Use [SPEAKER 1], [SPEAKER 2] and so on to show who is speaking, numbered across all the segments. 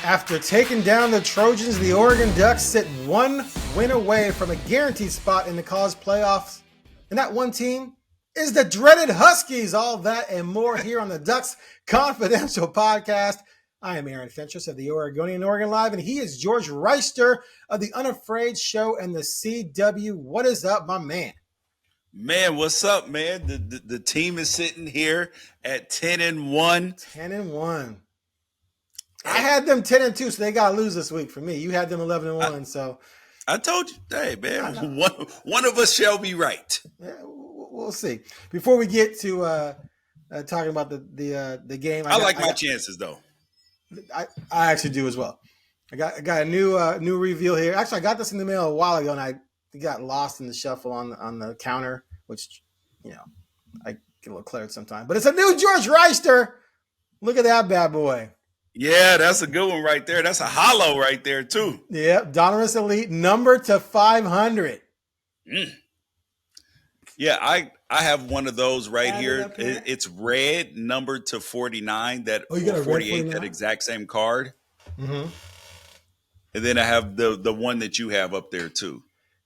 [SPEAKER 1] After taking down the Trojans, the Oregon Ducks sit one win away from a guaranteed spot in the college playoffs. And that one team is the dreaded Huskies. All that and more here on the Ducks Confidential Podcast. I am Aaron Fentress of the Oregonian OregonLive, and he is George Wrighster of the Unafraid Show and the CW. What is up, my man?
[SPEAKER 2] Man, what's up, man? The team is sitting here at 10-1.
[SPEAKER 1] 10-1. I had them 10-2, so they got to lose this week for me. You had them 11-1, so
[SPEAKER 2] I told you, hey man, one of us shall be right.
[SPEAKER 1] Yeah, we'll see. Before we get to talking about the game,
[SPEAKER 2] I like my chances though.
[SPEAKER 1] I actually do as well. I got a new reveal here. Actually, I got this in the mail a while ago, and I got lost in the shuffle on the counter, which I get a little cluttered sometimes. But it's a new George Wrighster. Look at that bad boy.
[SPEAKER 2] Yeah, that's a good one right there. That's a hollow right there, too.
[SPEAKER 1] Yep, Donovan Elite, number to 500.
[SPEAKER 2] Yeah, I have one of those right here. It's red, numbered to 49, that
[SPEAKER 1] you got a
[SPEAKER 2] 48, that exact same card.
[SPEAKER 1] Mm-hmm.
[SPEAKER 2] And then I have the one that you have up there, too.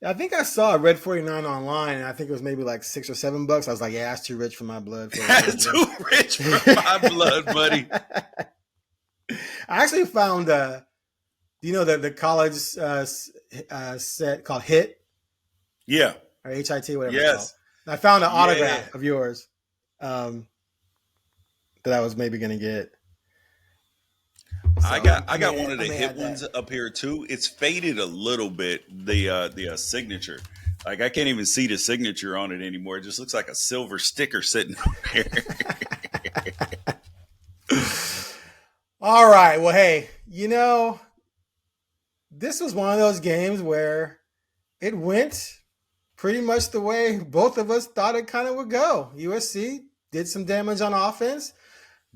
[SPEAKER 1] I think I saw a red 49 online, and I think it was maybe like $6 or $7. I was like, yeah, that's too rich for my blood.
[SPEAKER 2] That's too rich for my blood, buddy.
[SPEAKER 1] I actually found, the college set called HIT?
[SPEAKER 2] Yeah.
[SPEAKER 1] Or HIT, whatever
[SPEAKER 2] yes.
[SPEAKER 1] it's called. I found an autograph of yours that I was maybe going to get. So,
[SPEAKER 2] I got one of the HIT ones up here, too. It's faded a little bit, the signature. Like, I can't even see the signature on it anymore. It just looks like a silver sticker sitting there.
[SPEAKER 1] All right. Well, hey, this was one of those games where it went pretty much the way both of us thought it kind of would go. USC did some damage on offense.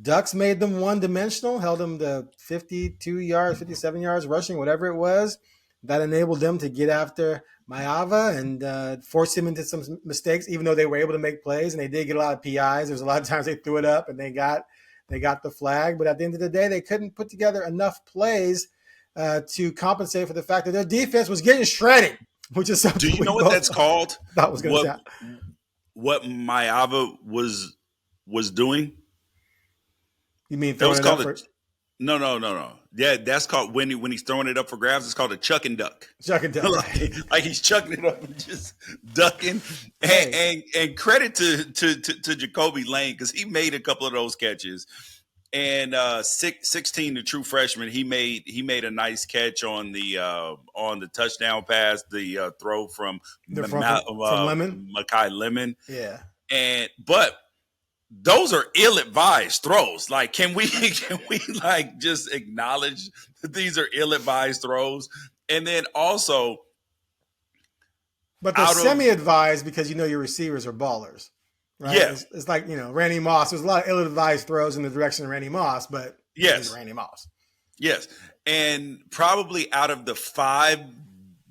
[SPEAKER 1] Ducks made them one-dimensional, held them to 52 yards, 57 yards rushing, whatever it was. That enabled them to get after Mayava and force him into some mistakes, even though they were able to make plays, and they did get a lot of PIs. There's a lot of times they threw it up, and they got the flag. But at the end of the day, they couldn't put together enough plays to compensate for the fact that their defense was getting shredded, which is something.
[SPEAKER 2] Do you know what that's called?
[SPEAKER 1] That was going to happen.
[SPEAKER 2] What Mayava was doing?
[SPEAKER 1] You mean throwing it up for?
[SPEAKER 2] No. Yeah, that's called when he's throwing it up for grabs. It's called a chuck and duck.
[SPEAKER 1] Chuck and duck.
[SPEAKER 2] like he's chucking it up and just ducking. And credit to Jacoby Lane, because he made a couple of those catches. And 16, the true freshman, he made a nice catch on the touchdown pass, the throw from
[SPEAKER 1] Lemon,
[SPEAKER 2] Makai Lemon.
[SPEAKER 1] Yeah,
[SPEAKER 2] but those are ill-advised throws. Like, can we like just acknowledge that these are ill-advised throws? And then also,
[SPEAKER 1] but they're semi-advised because your receivers are ballers, right?
[SPEAKER 2] Yeah,
[SPEAKER 1] it's like Randy Moss. There's a lot of ill-advised throws in the direction of Randy Moss, but
[SPEAKER 2] yes,
[SPEAKER 1] Randy Moss.
[SPEAKER 2] Yes, and probably out of the 5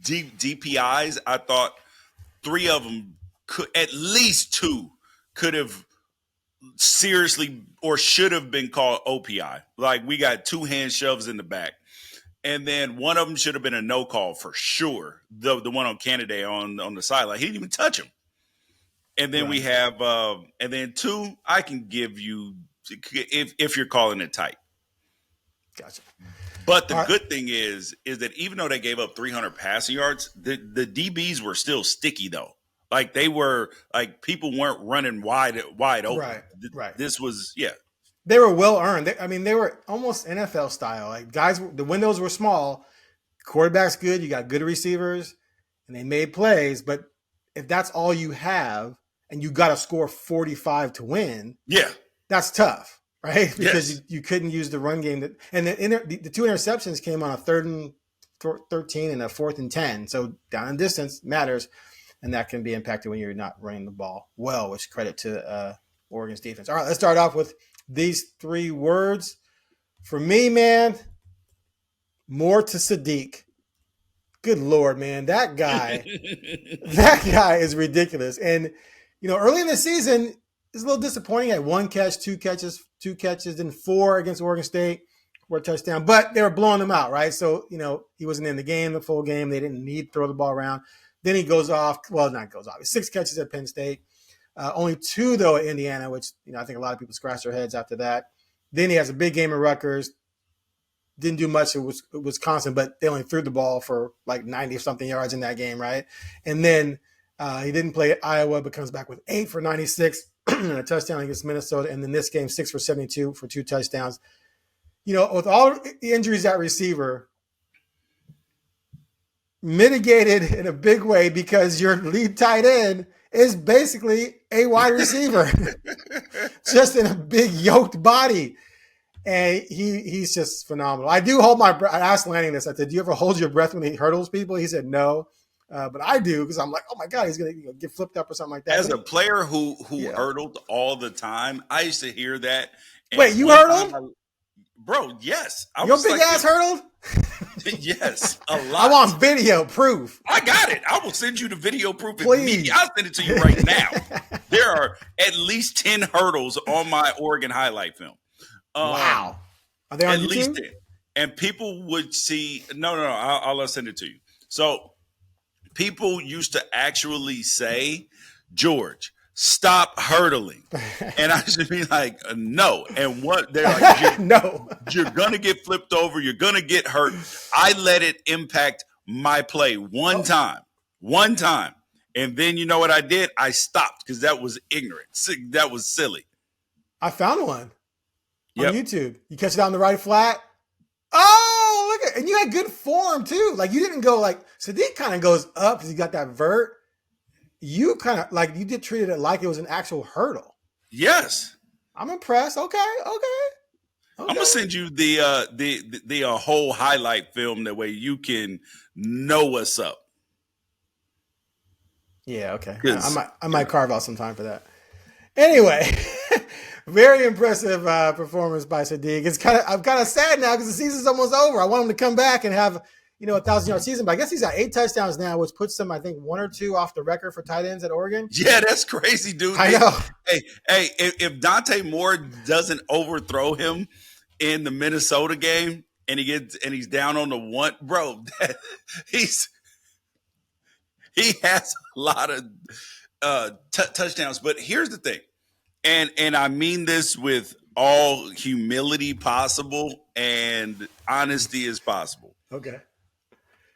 [SPEAKER 2] DPIs, I thought 3 of them at least 2 could have seriously or should have been called OPI. Like, we got 2 hand shoves in the back, and then one of them should have been a no call for sure. The one on Canada on the sideline, he didn't even touch him. And then we have and then 2 I can give you if you're calling it tight.
[SPEAKER 1] Gotcha.
[SPEAKER 2] But the good thing is that even though they gave up 300 passing yards, the DBs were still sticky though. Like, they were, like, people weren't running wide open.
[SPEAKER 1] Right.
[SPEAKER 2] This was,
[SPEAKER 1] They were well earned. They were almost NFL style. Like, guys, the windows were small. Quarterback's good. You got good receivers, and they made plays. But if that's all you have, and you got to score 45 to win, that's tough, right? Because you couldn't use the run game. And the 2 interceptions came on a 3rd and 13 and a 4th and 10. So down in distance matters. And that can be impacted when you're not running the ball well, which credit to Oregon's defense. All right, let's start off with these 3 words. For me, man, more to Sadiq. Good Lord, man. That guy is ridiculous. And, early in the season, it's a little disappointing. He had 1 catch, 2 catches, then 4 against Oregon State, for a touchdown, but they were blowing him out, right? So, he wasn't in the game, the full game. They didn't need to throw the ball around. Then he goes off. Well, not goes off. 6 catches at Penn State. Only 2, though, at Indiana, which, I think a lot of people scratch their heads after that. Then he has a big game at Rutgers. Didn't do much. It was Wisconsin, but they only threw the ball for like 90-something yards in that game, right? And then he didn't play at Iowa, but comes back with 8 for 96 and a touchdown against Minnesota. And then this game, 6 for 72 for 2 touchdowns. With all the injuries at receiver, mitigated in a big way because your lead tight end is basically a wide receiver, just in a big yoked body. And he's just phenomenal. I do hold my breath. I asked Lanning this. I said, do you ever hold your breath when he hurdles people? He said, no. But I do, because I'm like, oh my God, he's going to get flipped up or something like that.
[SPEAKER 2] As a player who hurdled all the time, I used to hear that.
[SPEAKER 1] Wait, you hurdled?
[SPEAKER 2] Bro, yes.
[SPEAKER 1] Your big ass hurdled?
[SPEAKER 2] Yes, a lot.
[SPEAKER 1] I want video proof.
[SPEAKER 2] I got it. I will send you the video proof.
[SPEAKER 1] Please.
[SPEAKER 2] I'll send it to you right now. There are at least 10 hurdles on my Oregon highlight film.
[SPEAKER 1] Wow. Are they on
[SPEAKER 2] at
[SPEAKER 1] YouTube?
[SPEAKER 2] Least 10. And people would see, no, I'll send it to you. So people used to actually say, George, stop hurdling. And I should be like, no. And what they're like,
[SPEAKER 1] no.
[SPEAKER 2] You're going to get flipped over. You're going to get hurt. I let it impact my play one time. And then you know what I did? I stopped because that was ignorant. That was silly.
[SPEAKER 1] I found one on YouTube. You catch it on the right flat. Oh, look at, and you had good form too. Like you didn't go like Sadiq kind of goes up because he got that vert. You kind of like you did treated it like it was an actual hurdle.
[SPEAKER 2] Yes,
[SPEAKER 1] I'm impressed. Okay.
[SPEAKER 2] I'm gonna send you the whole highlight film that way you can know what's up.
[SPEAKER 1] Yeah. Okay. I might carve out some time for that. Anyway, very impressive performance by Sadiq. I'm kind of sad now because the season's almost over. I want him to come back and have 1,000-yard season, but I guess he's got 8 touchdowns now, which puts him, I think, 1 or 2 off the record for tight ends at Oregon.
[SPEAKER 2] Yeah, that's crazy, dude.
[SPEAKER 1] I know.
[SPEAKER 2] Hey, if Dante Moore doesn't overthrow him in the Minnesota game and he's down on the 1, bro, he has a lot of touchdowns. But here's the thing, and I mean this with all humility possible and honesty as possible.
[SPEAKER 1] Okay.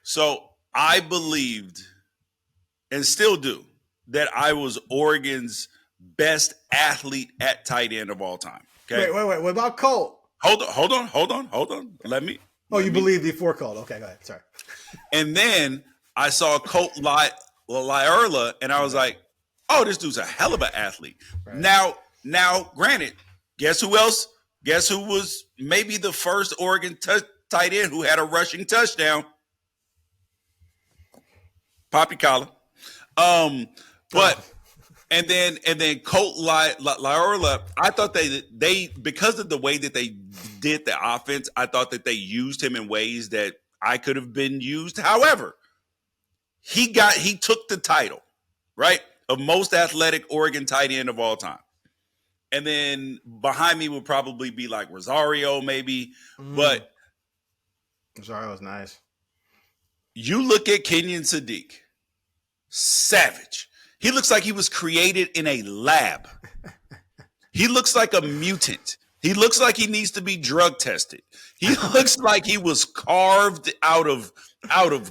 [SPEAKER 2] So I believed, and still do, that I was Oregon's best athlete at tight end of all time. Okay.
[SPEAKER 1] Wait. What about Colt?
[SPEAKER 2] Hold on. Let me.
[SPEAKER 1] Believed before Colt. Okay, go ahead. Sorry.
[SPEAKER 2] And then I saw Colt Lyerla, and I was like, oh, this dude's a hell of an athlete. Right. Now, granted, guess who else? Guess who was maybe the first Oregon tight end who had a rushing touchdown? Poppy-Collar. But and then Colt Lyerla, I thought they because of the way that they did the offense, I thought that they used him in ways that I could have been used. However, he took the title, right, of most athletic Oregon tight end of all time. And then behind me would probably be like Rosario, maybe. But
[SPEAKER 1] Rosario's nice.
[SPEAKER 2] You look at Kenyon Sadiq, savage. He looks like he was created in a lab. He looks like a mutant. He looks like he needs to be drug tested. He looks like he was carved out of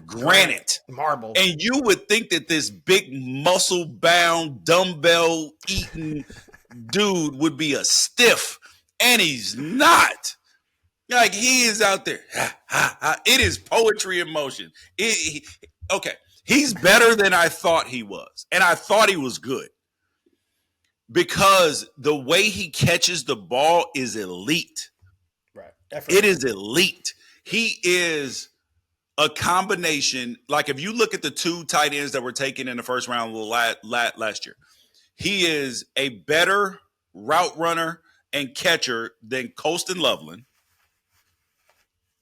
[SPEAKER 2] granite,
[SPEAKER 1] marble.
[SPEAKER 2] And you would think that this big muscle-bound, dumbbell-eating dude would be a stiff, and he's not. Like, he is out there. It is poetry in motion. Okay, he's better than I thought he was, and I thought he was good because the way he catches the ball is elite.
[SPEAKER 1] Right.
[SPEAKER 2] It is elite. He is a combination. Like, if you look at the 2 tight ends that were taken in the first round last year, he is a better route runner and catcher than Colston Loveland.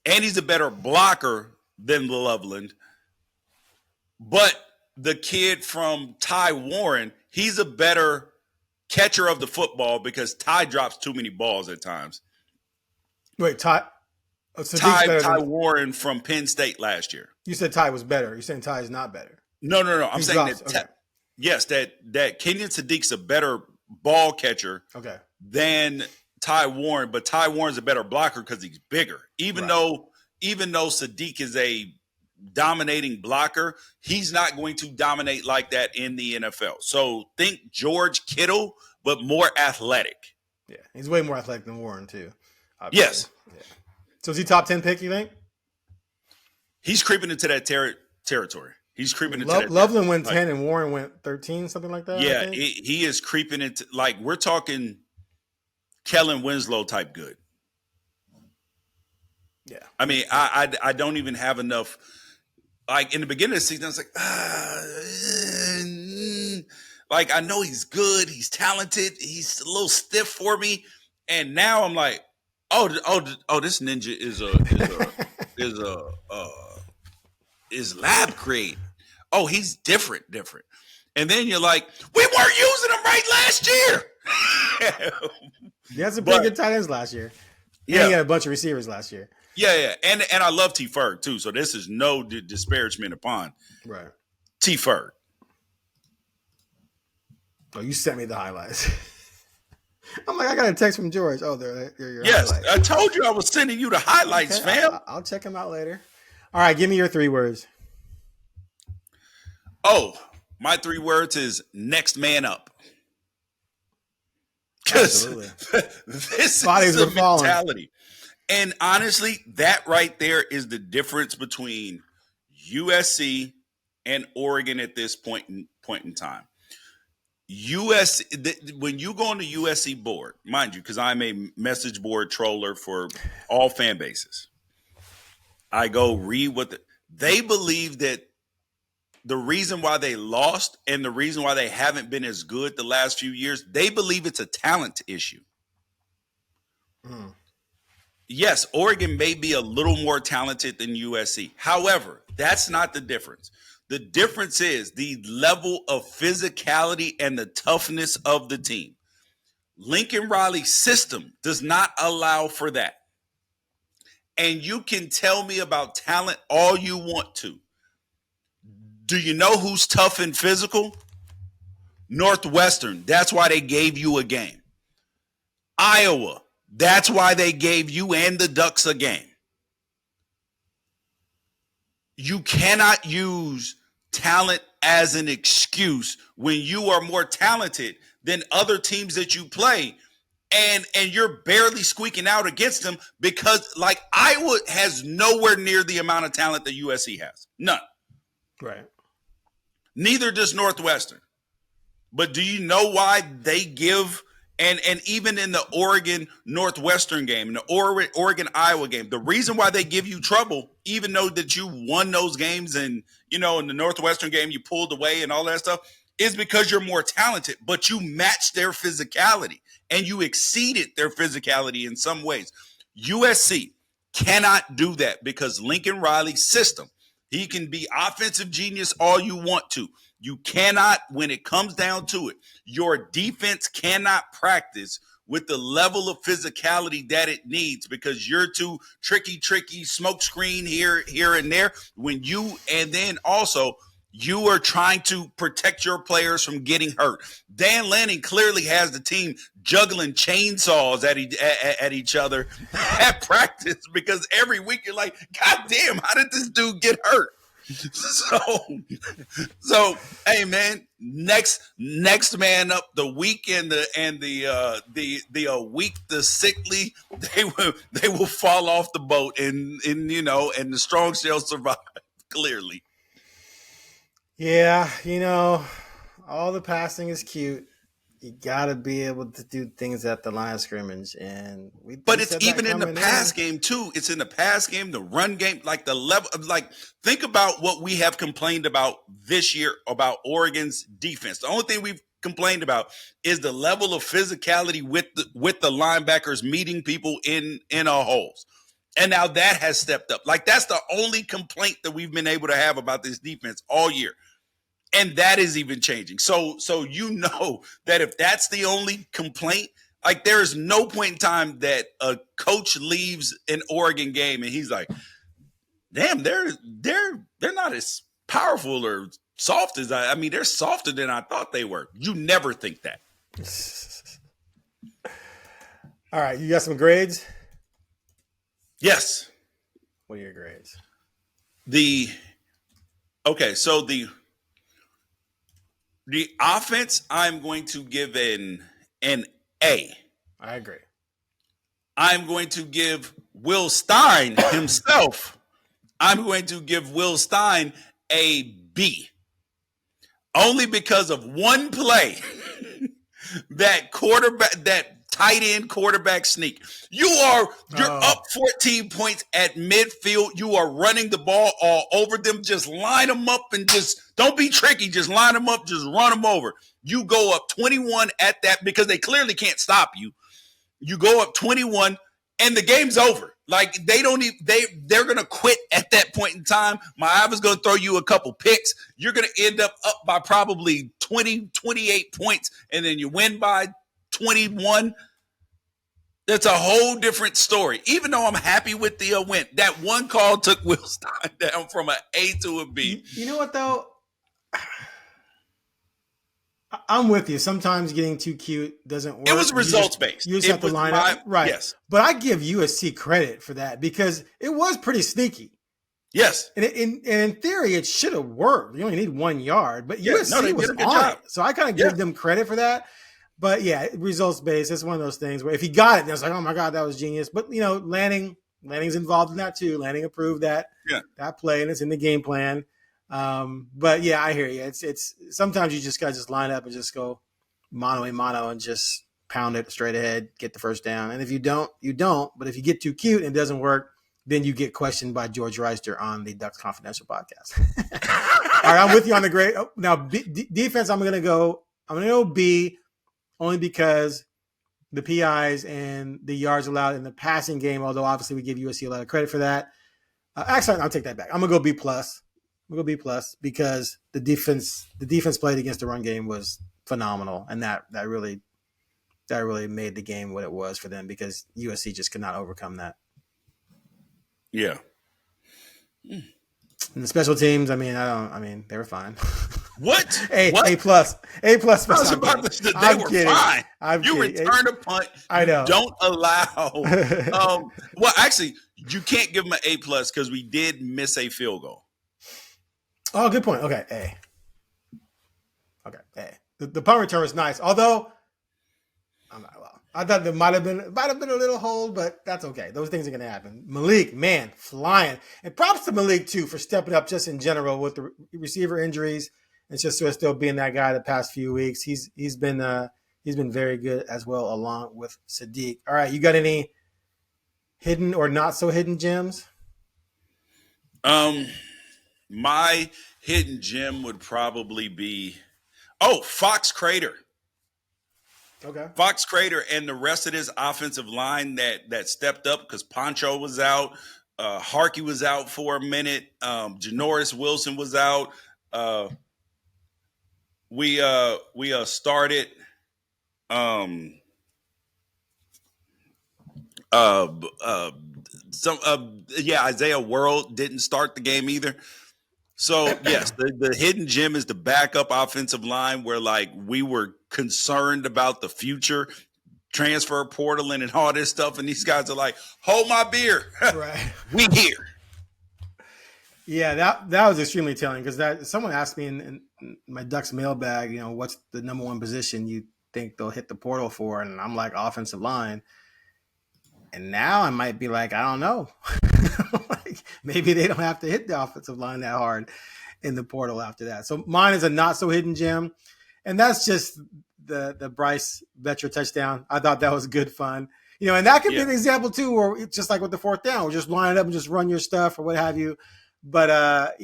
[SPEAKER 2] And he's a better blocker than Loveland. But the kid from Ty Warren, he's a better catcher of the football because Ty drops too many balls at times.
[SPEAKER 1] Wait, Ty Sadiq's better
[SPEAKER 2] Ty
[SPEAKER 1] than
[SPEAKER 2] Warren from Penn State last year.
[SPEAKER 1] you said. Ty was better. You're saying Ty is not better.
[SPEAKER 2] No. I'm saying
[SPEAKER 1] drops.
[SPEAKER 2] that yes, that Kenyon Sadiq's a better ball catcher than Ty Warren, but Ty Warren's a better blocker because he's bigger. Even though Sadiq is a dominating blocker, he's not going to dominate like that in the NFL. So think George Kittle, but more athletic.
[SPEAKER 1] Yeah, he's way more athletic than Warren too.
[SPEAKER 2] Obviously. Yes.
[SPEAKER 1] Yeah. So is he top 10 pick, you think?
[SPEAKER 2] He's creeping into that territory. He's creeping into that.
[SPEAKER 1] Loveland went 10 and Warren went 13, something like that.
[SPEAKER 2] Yeah, he is creeping into, like, we're talking Kellen Winslow type good.
[SPEAKER 1] Yeah.
[SPEAKER 2] I mean, I don't even have enough. Like, in the beginning of the season, I was like, I know he's good. He's talented. He's a little stiff for me. And now I'm like, oh, this ninja is lab created. Oh, he's different. And then you're like, we weren't using him right last year.
[SPEAKER 1] He had some pretty good tight ends last year. Yeah, he had a bunch of receivers last year.
[SPEAKER 2] Yeah, and I love T. Ferg too. So this is no disparagement upon T. Ferg.
[SPEAKER 1] Oh, you sent me the highlights. I'm like, I got a text from George. Oh, they're your
[SPEAKER 2] yes,
[SPEAKER 1] highlights.
[SPEAKER 2] I told you I was sending you the highlights, fam.
[SPEAKER 1] I'll check them out later. All right, give me your 3 words.
[SPEAKER 2] Oh, my 3 words is next man up. Because this
[SPEAKER 1] Bodies
[SPEAKER 2] is the
[SPEAKER 1] falling.
[SPEAKER 2] mentality. And honestly, that right there is the difference between USC and Oregon at this point in time. When you go on the USC board, mind you, because I'm a message board troller for all fan bases, I go read what they believe that the reason why they lost and the reason why they haven't been as good the last few years, they believe it's a talent issue. Mm. Yes, Oregon may be a little more talented than USC. However, that's not the difference. The difference is the level of physicality and the toughness of the team. Lincoln Riley's system does not allow for that. And you can tell me about talent all you want to. Do you know who's tough and physical? Northwestern. That's why they gave you a game. Iowa. That's why they gave you and the Ducks a game. You cannot use talent as an excuse when you are more talented than other teams that you play, and you're barely squeaking out against them because, like, Iowa has nowhere near the amount of talent that USC has. None.
[SPEAKER 1] Right. Neither
[SPEAKER 2] does Northwestern. But do you know why they give – and even in the Oregon-Northwestern game, in the Oregon-Iowa game, the reason why they give you trouble, even though that you won those games and, you know, in the Northwestern game you pulled away and all that stuff, is because you're more talented, but you matched their physicality and you exceeded their physicality in some ways. USC cannot do that because Lincoln Riley's system, he can be offensive genius all you want to. You cannot, when it comes down to it, your defense cannot practice with the level of physicality that it needs because you're too tricky, smoke screen here and there. And then also you are trying to protect your players from getting hurt. Dan Lanning clearly has the team juggling chainsaws at each other at practice because every week you're like, God damn, how did this dude get hurt? So, hey man, next man up. The weak and the weak, the sickly, they will fall off the boat, and the strong shall survive. Clearly,
[SPEAKER 1] yeah, all the passing is cute. You gotta be able to do things at the line of scrimmage,
[SPEAKER 2] but it's even in the pass game too. It's in the pass game, the run game, like the level of, like, think about what we have complained about this year about Oregon's defense. The only thing we've complained about is the level of physicality with the linebackers meeting people in our holes. And now that has stepped up. Like, that's the only complaint that we've been able to have about this defense all year. And that is even changing. So that if that's the only complaint, Like there is no point in time that a coach leaves an Oregon game and he's like, "Damn, they're not as powerful or soft as I mean, they're softer than I thought they were." You never think that.
[SPEAKER 1] All right, you got some grades?
[SPEAKER 2] Yes.
[SPEAKER 1] What are your grades?
[SPEAKER 2] So the offense, I'm going to give an A.
[SPEAKER 1] I agree.
[SPEAKER 2] I'm going to give Will Stein himself. I'm going to give Will Stein a B. Only because of one play, that tight end quarterback sneak. You're up 14 points at midfield. You are running the ball all over them. Just line them up and just don't be tricky. Just line them up. Just run them over. You go up 21 at that because they clearly can't stop you. You go up 21 and the game's over. Like they're going to quit at that point in time. Miami's going to throw you a couple picks. You're going to end up by probably 20, 28 points, and then you win by 21. That's a whole different story. Even though I'm happy with the win, that one call took Will Stein down from an A to a B.
[SPEAKER 1] You know what, though? I'm with you. Sometimes getting too cute doesn't work.
[SPEAKER 2] It was results-based.
[SPEAKER 1] You just have to line up. Right.
[SPEAKER 2] Yes.
[SPEAKER 1] But I give USC credit for that because it was pretty sneaky.
[SPEAKER 2] Yes.
[SPEAKER 1] And in theory, it should have worked. You only need 1 yard. But USC was on it. So I kind of give them credit for that. But yeah, results based. It's one of those things where if he got it, it's like, oh my God, that was genius. But Lanning's involved in that too. Lanning approved that play, and it's in the game plan. But yeah, I hear you. It's sometimes you just gotta just line up and just go mano a mano and just pound it straight ahead, get the first down. And if you don't, you don't. But if you get too cute and it doesn't work, then you get questioned by George Wrighster on the Ducks Confidential podcast. All right, I'm with you on the grade. Now defense, I'm gonna go B. Only because the PIs and the yards allowed in the passing game, although obviously we give USC a lot of credit for that. Actually, I'll take that back. I'm going to go B+. Because the defense played against the run game was phenomenal, and that really made the game what it was for them because USC just could not overcome that.
[SPEAKER 2] Yeah.
[SPEAKER 1] And the special teams, they were fine.
[SPEAKER 2] What?
[SPEAKER 1] A+.
[SPEAKER 2] What?
[SPEAKER 1] A+.
[SPEAKER 2] I was about to say they were fine. You return a punt.
[SPEAKER 1] I know.
[SPEAKER 2] Don't allow. Well, actually, you can't give them an A+ because we did miss a field goal.
[SPEAKER 1] Oh, good point. Okay, A. Okay, A. The punt return was nice, although I thought there might have been a little hold, but that's okay. Those things are going to happen. Malik, man, flying, and props to Malik too for stepping up just in general with the receiver injuries. It's just sort of still being that guy the past few weeks. He's been very good as well, along with Sadiq. All right, you got any hidden or not so hidden gems?
[SPEAKER 2] My hidden gem would probably be Fox Crater.
[SPEAKER 1] Okay.
[SPEAKER 2] Fox Crater and the rest of this offensive line that stepped up because Poncho was out, Harkey was out for a minute, Janoris Wilson was out. We started Isaiah World didn't start the game either. So yes, the hidden gem is the backup offensive line where like we were concerned about the future transfer portal and all this stuff, and these guys are like, hold my beer.
[SPEAKER 1] Right.
[SPEAKER 2] We here.
[SPEAKER 1] Yeah, that was extremely telling because someone asked me in my Ducks mailbag, what's the number one position you think they'll hit the portal for? And I'm like, offensive line. And now I might be like, I don't know. Like, maybe they don't have to hit the offensive line that hard in the portal after that. So mine is a not so hidden gem. And that's just the Bryce Vetra touchdown. I thought that was good fun. And that could be an example too, where it's just like with the fourth down, we're just line it up and just run your stuff or what have you. But, I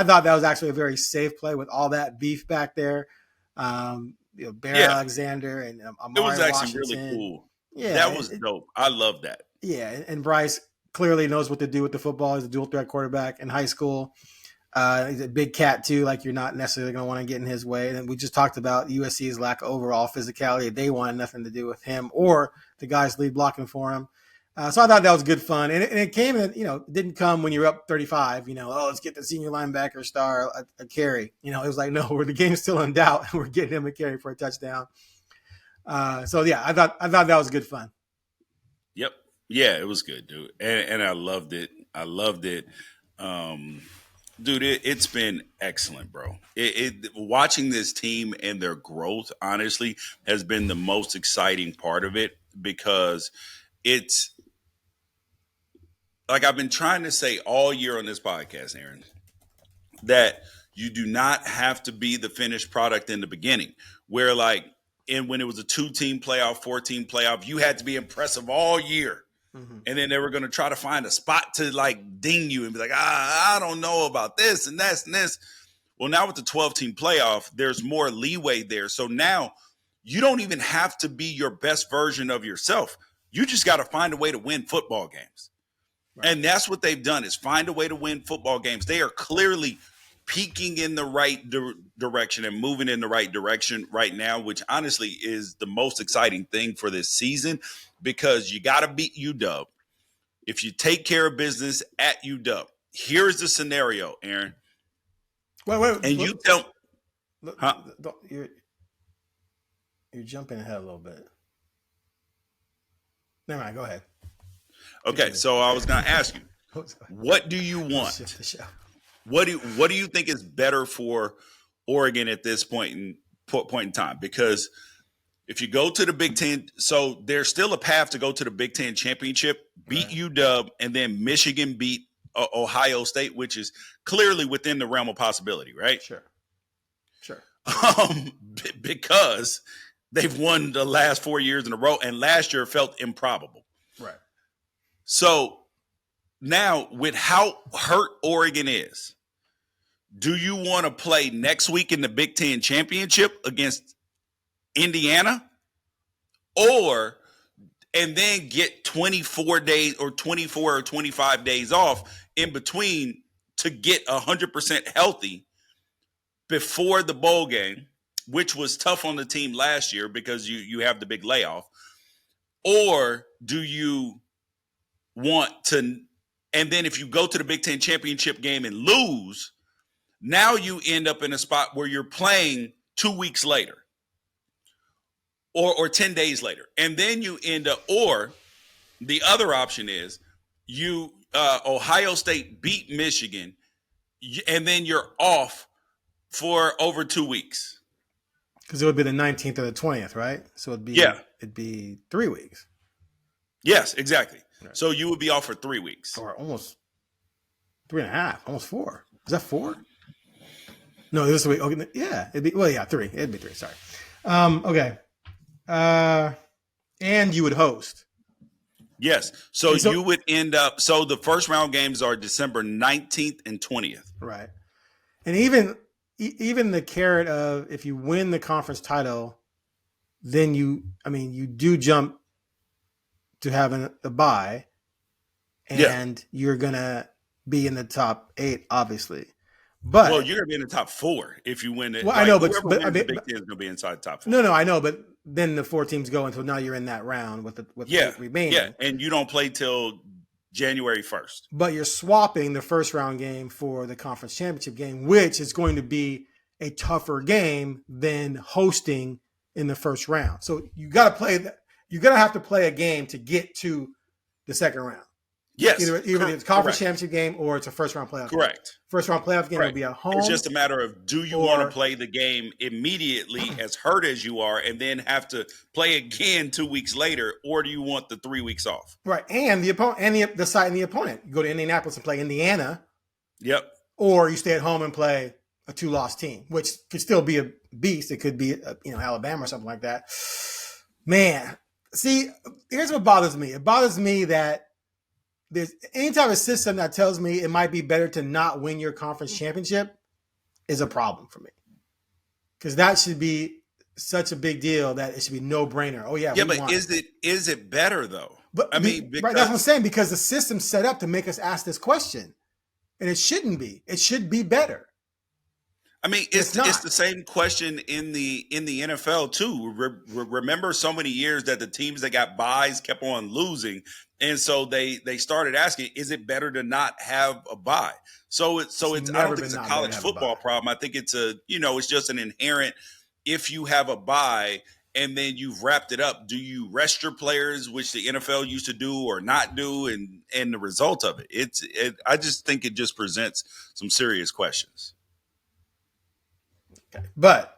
[SPEAKER 1] thought that was actually a very safe play with all that beef back there. Bear Alexander and Amari
[SPEAKER 2] it was actually
[SPEAKER 1] Washington.
[SPEAKER 2] Really cool.
[SPEAKER 1] Yeah,
[SPEAKER 2] that was dope. I love that.
[SPEAKER 1] Yeah, and Bryce clearly knows what to do with the football. He's a dual threat quarterback in high school. He's a big cat too. Like you're not necessarily going to want to get in his way. And we just talked about USC's lack of overall physicality. They wanted nothing to do with him or the guys lead blocking for him. So I thought that was good fun. And it came in, it didn't come when you're up 35, let's get the senior linebacker star a carry. It was like, no, the game's still in doubt and we're getting him a carry for a touchdown. So yeah, I thought that was good fun.
[SPEAKER 2] Yep. Yeah, it was good, dude. And I loved it. Dude, it's been excellent, bro. Watching this team and their growth, honestly, has been the most exciting part of it, because it's like I've been trying to say all year on this podcast, Aaron, that you do not have to be the finished product in the beginning, where when it was a 2-team playoff, 4-team playoff, you had to be impressive all year. Mm-hmm. And then they were going to try to find a spot to ding you and be like, I don't know about this and that's and this. Well, now with the 12-team playoff, there's more leeway there. So now you don't even have to be your best version of yourself. You just got to find a way to win football games. Right. And that's what they've done, is find a way to win football games. They are clearly peaking in the right direction and moving in the right direction right now, which honestly is the most exciting thing for this season, because you got to beat UW. If you take care of business at UW, here's the scenario, Aaron.
[SPEAKER 1] Wait.
[SPEAKER 2] And you tell
[SPEAKER 1] –
[SPEAKER 2] huh?
[SPEAKER 1] You're jumping ahead a little bit. Never mind. Go ahead.
[SPEAKER 2] Okay, so I was going to ask you, what do you want? What do you think is better for Oregon at this point in time? Because if you go to the Big Ten, so there's still a path to go to the Big Ten championship, beat UW, and then Michigan beat Ohio State, which is clearly within the realm of possibility, right?
[SPEAKER 1] Sure.
[SPEAKER 2] Because they've won the last 4 years in a row, and last year felt improbable.
[SPEAKER 1] Right.
[SPEAKER 2] So now, with how hurt Oregon is, do you want to play next week in the Big Ten championship against Indiana, and then get 24 days or 24 or 25 days off in between to get 100% healthy before the bowl game, which was tough on the team last year because you have the big layoff? Or do you want to, and then if you go to the Big Ten championship game and lose, now you end up in a spot where you're playing 2 weeks later or 10 days later. And then you end up, or the other option is Ohio State beat Michigan, and then you're off for over 2 weeks.
[SPEAKER 1] Because it would be the 19th or the 20th, right? So it'd be 3 weeks.
[SPEAKER 2] Yes, exactly.
[SPEAKER 1] Right.
[SPEAKER 2] So you would be off for 3 weeks.
[SPEAKER 1] Or almost 3.5, almost 4. Is that 4? No, this week. Okay, yeah, 3. It'd be 3. Sorry. Okay. And you would host.
[SPEAKER 2] Yes. So you would end up. So the first round games are December 19th and 20th.
[SPEAKER 1] Right. And even the carrot of, if you win the conference title, then you do jump to having a bye, and you're gonna be in the top 8, obviously. But
[SPEAKER 2] you're gonna be in the top 4 if you win it.
[SPEAKER 1] Well, I know, but
[SPEAKER 2] the Big Ten is gonna be inside the top 4.
[SPEAKER 1] No, I know, but then the 4 teams go until now you're in that round with the remaining.
[SPEAKER 2] Yeah, and you don't play till January 1st.
[SPEAKER 1] But you're swapping the first round game for the conference championship game, which is going to be a tougher game than hosting in the first round. So you got to play that. You're going to have to play a game to get to the second round.
[SPEAKER 2] Yes.
[SPEAKER 1] Either it's a conference championship game or it's a first round playoff.
[SPEAKER 2] Correct.
[SPEAKER 1] Game. First round playoff game will be at home.
[SPEAKER 2] It's just a matter of, do you want to play the game immediately as hurt as you are and then have to play again 2 weeks later, or do you want the 3 weeks off?
[SPEAKER 1] Right. And the opponent and the side and the opponent. You go to Indianapolis and play Indiana.
[SPEAKER 2] Yep.
[SPEAKER 1] Or you stay at home and play a 2-loss team, which could still be a beast. It could be Alabama or something like that. Man. See, here's what bothers me. It bothers me that there's any type of system that tells me it might be better to not win your conference championship is a problem for me. Because that should be such a big deal that it should be no brainer. Oh yeah.
[SPEAKER 2] Yeah, but is it better though?
[SPEAKER 1] But right, that's what I'm saying, because the system's set up to make us ask this question. and it shouldn't be. It should be better.
[SPEAKER 2] I mean, it's the same question in the NFL too. Remember, so many years that the teams that got byes kept on losing, and so they started asking, "Is it better to not have a bye?" So it's I don't think it's a college football problem. I think it's it's just an inherent. If you have a bye and then you've wrapped it up, do you rest your players, which the NFL used to do or not do, and the result of it? I just think it just presents some serious questions.
[SPEAKER 1] Okay. But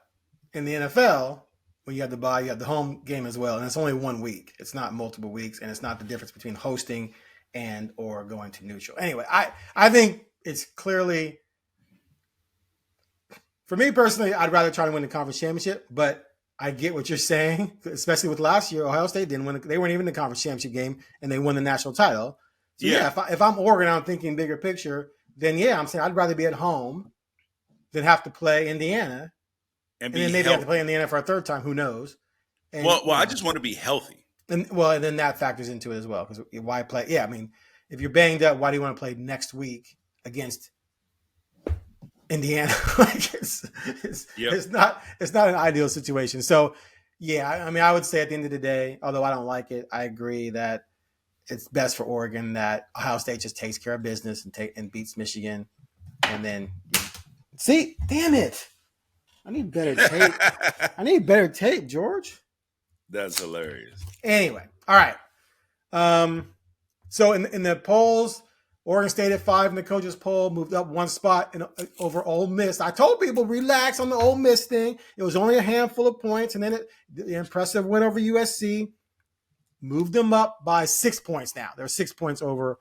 [SPEAKER 1] in the NFL, when you have the bye, you have the home game as well, and it's only 1 week. It's not multiple weeks, and it's not the difference between hosting and or going to neutral. Anyway, I think it's clearly, for me personally, I'd rather try to win the conference championship, but I get what you're saying, especially with last year. Ohio State didn't win. They weren't even in the conference championship game, and they won the national title. So yeah, if I'm Oregon, I'm thinking bigger picture, then yeah, I'm saying I'd rather be at home than have to play Indiana, and then maybe have to play Indiana for a third time. Who knows? And,
[SPEAKER 2] well, I just want to be healthy.
[SPEAKER 1] And then that factors into it as well, because why play? Yeah, I mean, if you're banged up, why do you want to play next week against Indiana? Like it's not an ideal situation. So yeah, I mean, I would say at the end of the day, although I don't like it, I agree that it's best for Oregon that Ohio State just takes care of business and beats Michigan, and then. See, damn it. I need better tape. George.
[SPEAKER 2] That's hilarious.
[SPEAKER 1] Anyway, all right. So in the polls, Oregon State at 5 in the coaches poll, moved up 1 spot over Ole Miss. I told people, relax on the Ole Miss thing. It was only a handful of points, and then the impressive win over USC moved them up by 6 points now. They're 6 points over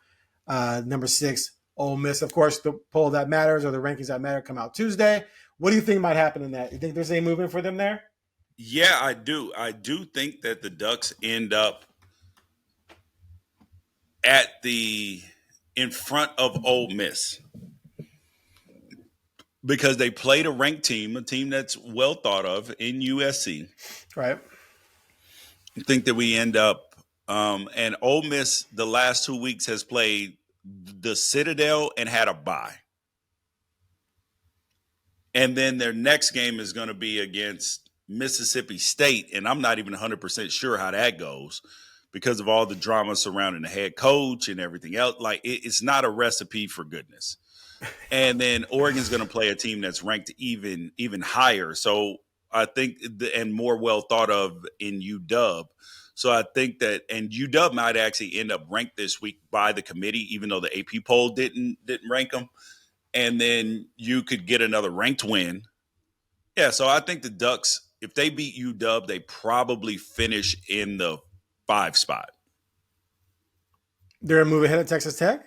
[SPEAKER 1] number 6, Ole Miss. Of course, the poll that matters or the rankings that matter come out Tuesday. What do you think might happen in that? You think there's any movement for them there?
[SPEAKER 2] Yeah, I do. I do think that the Ducks end up in front of Ole Miss because they played a ranked team, a team that's well thought of in USC.
[SPEAKER 1] Right.
[SPEAKER 2] I think that we end up, and Ole Miss the last 2 weeks has played the Citadel and had a bye. And then their next game is going to be against Mississippi State, and I'm not even 100% sure how that goes because of all the drama surrounding the head coach and everything else. Like, it's not a recipe for goodness. And then Oregon's going to play a team that's ranked even higher. So I think and more well thought of in UW. So I think that, and UW might actually end up ranked this week by the committee, even though the AP poll didn't rank them. And then you could get another ranked win. Yeah, so I think the Ducks, if they beat UW, they probably finish in the 5 spot.
[SPEAKER 1] They're a move ahead of Texas Tech?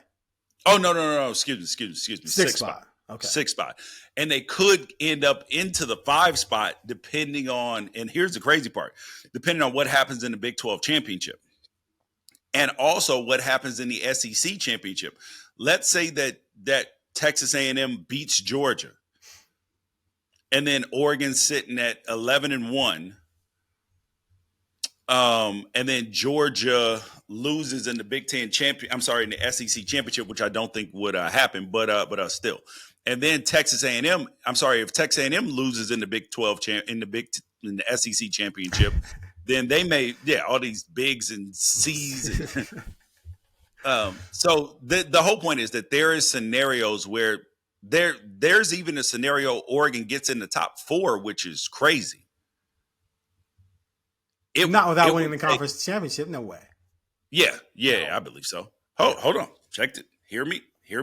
[SPEAKER 2] Oh, no. Excuse me.
[SPEAKER 1] 6 spot. Okay.
[SPEAKER 2] 6 spot. And they could end up into the 5 spot depending on, and here's the crazy part, depending on what happens in the Big 12 championship. And also what happens in the SEC championship. Let's say that Texas A&M beats Georgia. And then Oregon's sitting at 11-1. And then Georgia loses in the Big Ten in the SEC championship, which I don't think would happen, but still. And then Texas A&M, if Texas A&M loses in the Big 12 in the SEC championship, then they may, all these bigs and C's. So the whole point is that there is scenarios where there's even a scenario Oregon gets in the top 4, which is crazy.
[SPEAKER 1] Not without winning the conference championship, no way.
[SPEAKER 2] Yeah, I believe so. Hold on, check it. Hear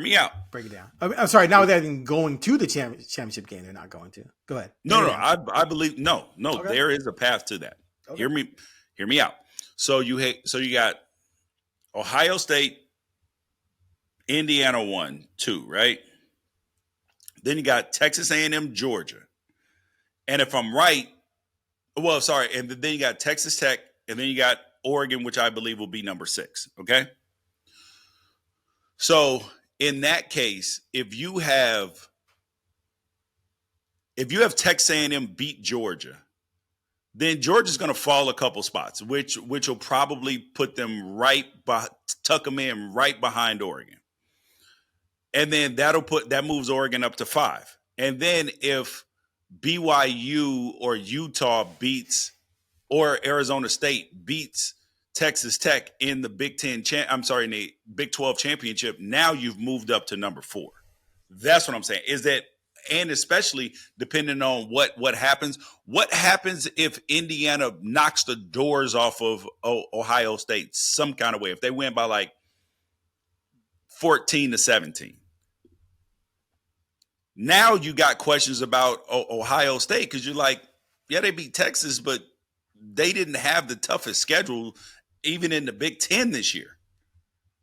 [SPEAKER 2] me out.
[SPEAKER 1] Break it down. I'm sorry. Not without even going to the championship game, they're not going to. Go ahead.
[SPEAKER 2] No. I believe no. Okay. There is a path to that. Okay. Hear me out. So you got Ohio State, Indiana 1-2, right? Then you got Texas A&M, Georgia, and if I'm right, and then you got Texas Tech, and then you got Oregon, which I believe will be number 6. Okay. So in that case, if you have Texas A&M beat Georgia, then Georgia's going to fall a couple spots, which will probably put them tuck them in right behind Oregon. And then that moves Oregon up to 5. And then if BYU or Utah beats, or Arizona State beats Texas Tech in the in the Big 12 championship, now you've moved up to number 4. That's what I'm saying. Is that, and especially depending on what happens. What happens if Indiana knocks the doors off of Ohio State some kind of way? If they win by like 14-17. Now you got questions about Ohio State, because you're like, yeah, they beat Texas, but they didn't have the toughest schedule even in the Big Ten this year.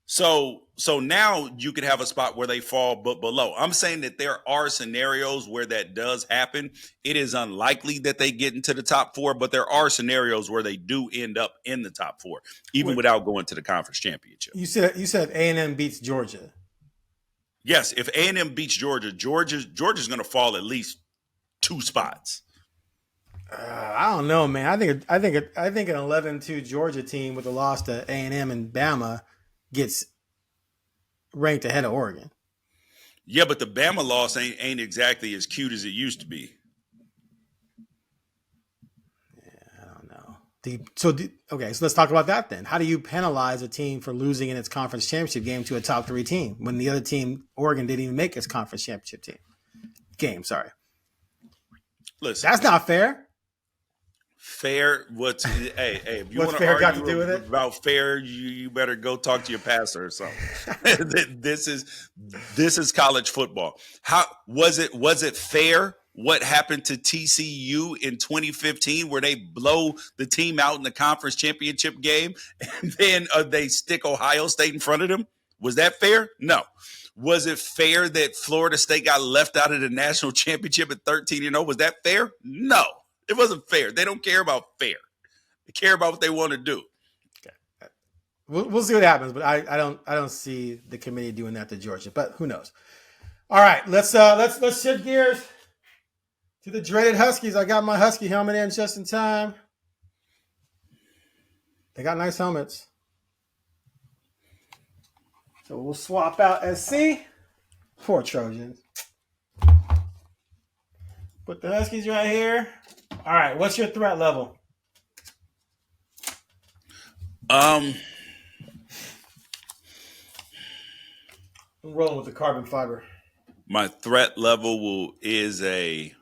[SPEAKER 2] So now you could have a spot where they fall below. I'm saying that there are scenarios where that does happen. It is unlikely that they get into the top 4, but there are scenarios where they do end up in the top 4, even without going to the conference championship.
[SPEAKER 1] You said A&M beats Georgia.
[SPEAKER 2] Yes, if A&M beats Georgia's going to fall at least 2 spots.
[SPEAKER 1] I don't know, man. I think an 11-2 Georgia team with a loss to A&M and Bama gets ranked ahead of Oregon.
[SPEAKER 2] Yeah, but the Bama loss ain't exactly as cute as it used to be.
[SPEAKER 1] Yeah, I don't know. Okay, so let's talk about that then. How do you penalize a team for losing in its conference championship game to a top 3 team when the other team, Oregon, didn't even make its conference championship game? Sorry.
[SPEAKER 2] Listen,
[SPEAKER 1] that's not fair.
[SPEAKER 2] Fair? Hey, if you want to
[SPEAKER 1] fair got to
[SPEAKER 2] argue
[SPEAKER 1] do with it?
[SPEAKER 2] about fair, you better go talk to your pastor or something. This is college football. How was it fair? What happened to TCU in 2015, where they blow the team out in the conference championship game, and then they stick Ohio State in front of them? Was that fair? No. Was it fair that Florida State got left out of the national championship at 13-0? Was that fair? No. It wasn't fair. They don't care about fair. They care about what they want to do.
[SPEAKER 1] Okay. We'll see what happens, but I don't see the committee doing that to Georgia, but who knows? All right, let's shift gears to the dreaded Huskies. I got my Husky helmet in just in time. They got nice helmets. So we'll swap out SC for Trojans. Put the Huskies right here. All right, what's your threat level?
[SPEAKER 2] I'm
[SPEAKER 1] rolling with the carbon fiber.
[SPEAKER 2] My threat level is a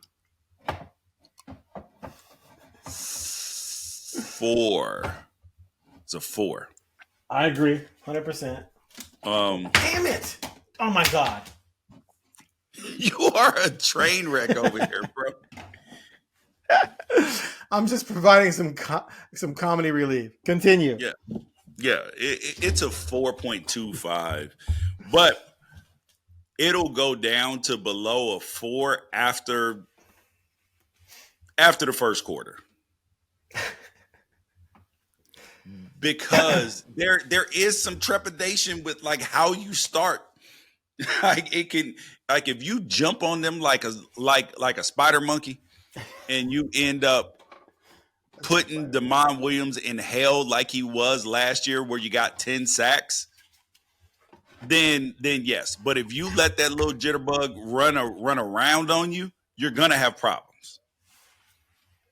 [SPEAKER 2] 4. It's a 4.
[SPEAKER 1] I agree, 100%. Damn it! Oh my God!
[SPEAKER 2] You are a train wreck over here, bro.
[SPEAKER 1] I'm just providing some comedy relief. Continue.
[SPEAKER 2] Yeah. It's a 4.25, but it'll go down to below a 4 after the first quarter, because there is some trepidation with like how you start. Like it can, like if you jump on them like a spider monkey, and you end up putting Damon Williams in hell like he was last year, where you got 10 sacks, then yes. But if you let that little jitterbug run around on you, you're going to have problems.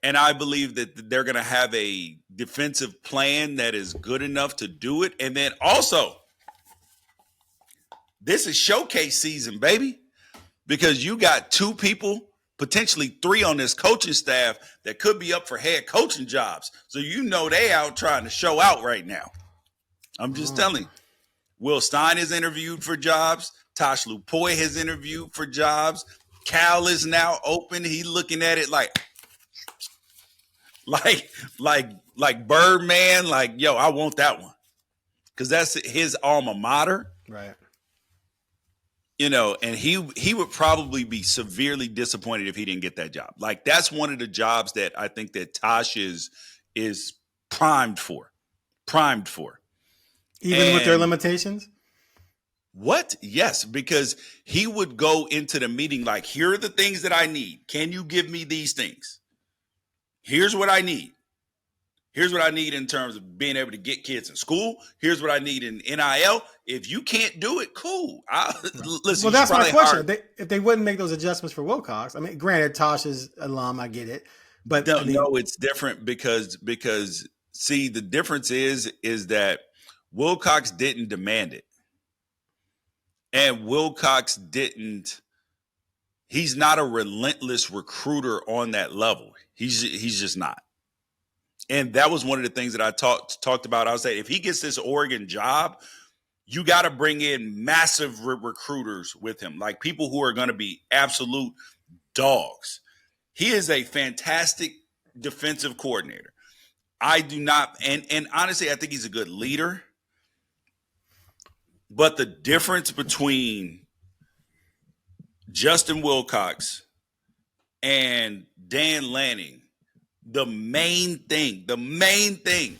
[SPEAKER 2] And I believe that they're going to have a defensive plan that is good enough to do it. And then also, this is showcase season, baby, because you got 2 people, potentially 3 on this coaching staff that could be up for head coaching jobs. So they out trying to show out right now. I'm just telling you. Will Stein is interviewed for jobs. Tosh Lupoy has interviewed for jobs. Cal is now open. He's looking at it like Birdman, like, yo, I want that one. Because that's his alma mater.
[SPEAKER 1] Right.
[SPEAKER 2] And he would probably be severely disappointed if he didn't get that job. Like, that's one of the jobs that I think that Tosh is primed for.
[SPEAKER 1] Even with their limitations?
[SPEAKER 2] What? Yes, because he would go into the meeting like, here are the things that I need. Can you give me these things? Here's what I need. Here's what I need in terms of being able to get kids in school. Here's what I need in NIL. If you can't do it, cool. Listen,
[SPEAKER 1] well, that's my question. If they wouldn't make those adjustments for Wilcox, I mean, granted, Tosh is alum, I get it, but
[SPEAKER 2] no, no, it's different because see, the difference is that Wilcox didn't demand it, and Wilcox didn't. He's not a relentless recruiter on that level. He's just not. And that was one of the things that I talked about. I was saying, if he gets this Oregon job, you got to bring in massive recruiters with him, like people who are going to be absolute dogs. He is a fantastic defensive coordinator. I do not, and honestly, I think he's a good leader. But the difference between Justin Wilcox and Dan Lanning, the main thing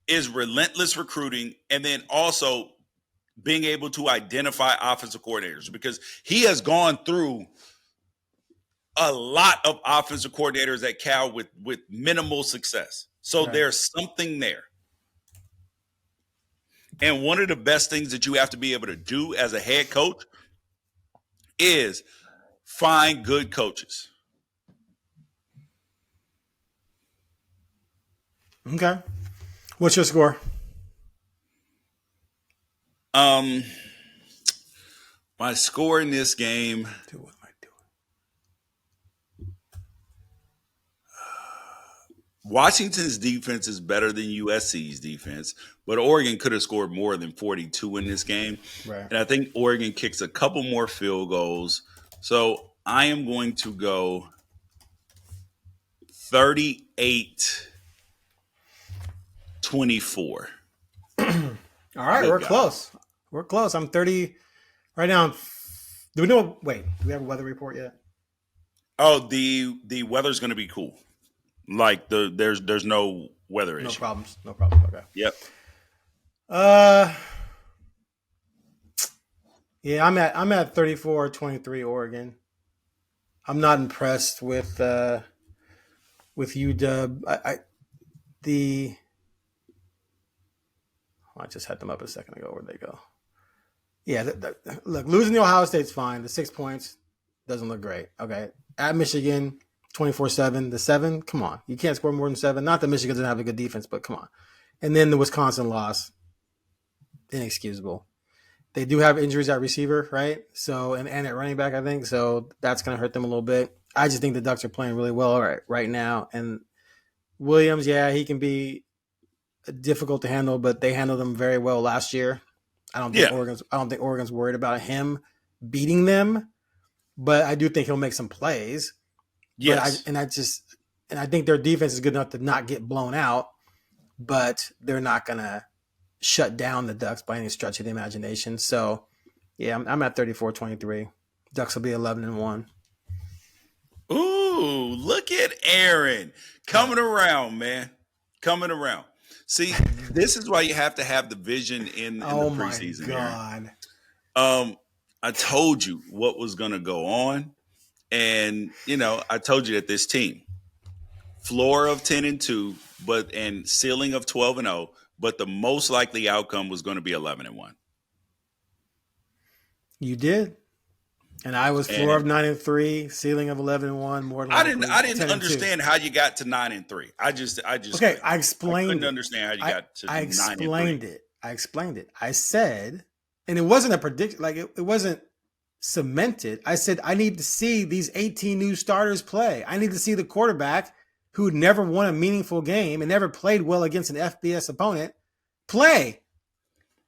[SPEAKER 2] is relentless recruiting, and then also being able to identify offensive coordinators, because he has gone through a lot of offensive coordinators at Cal with minimal success. So There's something there. And one of the best things that you have to be able to do as a head coach is find good coaches.
[SPEAKER 1] Okay. What's your score?
[SPEAKER 2] My score in this game.
[SPEAKER 1] What am I doing?
[SPEAKER 2] Washington's defense is better than USC's defense, but Oregon could have scored more than 42 in this game.
[SPEAKER 1] Right.
[SPEAKER 2] And I think Oregon kicks a couple more field goals. So I am going to go 38-24.
[SPEAKER 1] All right, we're close. We're close. I'm 30 right now. Do we know? Wait, do we have a weather report yet?
[SPEAKER 2] Oh, the weather's going to be cool. Like there's no weather issue.
[SPEAKER 1] No problems. Okay.
[SPEAKER 2] Yep.
[SPEAKER 1] Yeah, I'm at 34-23 Oregon. I'm not impressed with UW. I just had them up a second ago. Where'd they go? Yeah, look, losing to Ohio State's fine. The 6 points doesn't look great. Okay. At Michigan, 24-7. The 7, come on. You can't score more than 7. Not that Michigan doesn't have a good defense, but come on. And then the Wisconsin loss, inexcusable. They do have injuries at receiver, right? So and at running back, I think. So that's going to hurt them a little bit. I just think the Ducks are playing really well right now. And Williams, yeah, he can be difficult to handle, but they handled him very well last year. I don't think Oregon's worried about him beating them, but I do think he'll make some plays.
[SPEAKER 2] Yes.
[SPEAKER 1] I think their defense is good enough to not get blown out, but they're not going to shut down the Ducks by any stretch of the imagination. So, yeah, I'm at 34-23. Ducks will be 11-1.
[SPEAKER 2] Ooh, look at Aaron coming around, man. Coming around. See, this is why you have to have the vision in the preseason.
[SPEAKER 1] Oh, my
[SPEAKER 2] God. I told you what was going to go on. And, I told you that this team, floor of 10-2, and ceiling of 12-0, but the most likely outcome was going to be 11-1.
[SPEAKER 1] You did. And I was floor of 9-3, ceiling of 11-1. More than
[SPEAKER 2] I didn't understand how you got to 9-3. I just
[SPEAKER 1] okay. I explained.
[SPEAKER 2] I couldn't understand how you got to 9-3.
[SPEAKER 1] I explained it. I said, and it wasn't a prediction. Like it wasn't cemented. I said I need to see these 18 new starters play. I need to see the quarterback who never won a meaningful game and never played well against an FBS opponent play.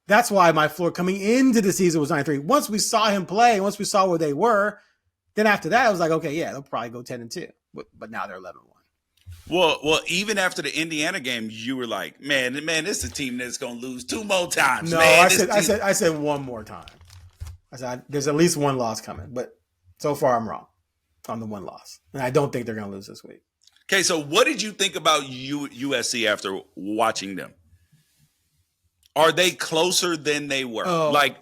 [SPEAKER 1] That's why my floor coming into the season was 9-3. Once we saw him play, once we saw where they were, then after that, I was like, okay, yeah, they'll probably go 10-2. But now they're 11-1.
[SPEAKER 2] Well, even after the Indiana game, you were like, man, this is a team that's going to lose 2 more times.
[SPEAKER 1] No,
[SPEAKER 2] man,
[SPEAKER 1] I said one more time. I said there's at least one loss coming, but so far I'm wrong on the one loss, and I don't think they're going to lose this week.
[SPEAKER 2] Okay, so what did you think about USC after watching them? Are they closer than they were? Like,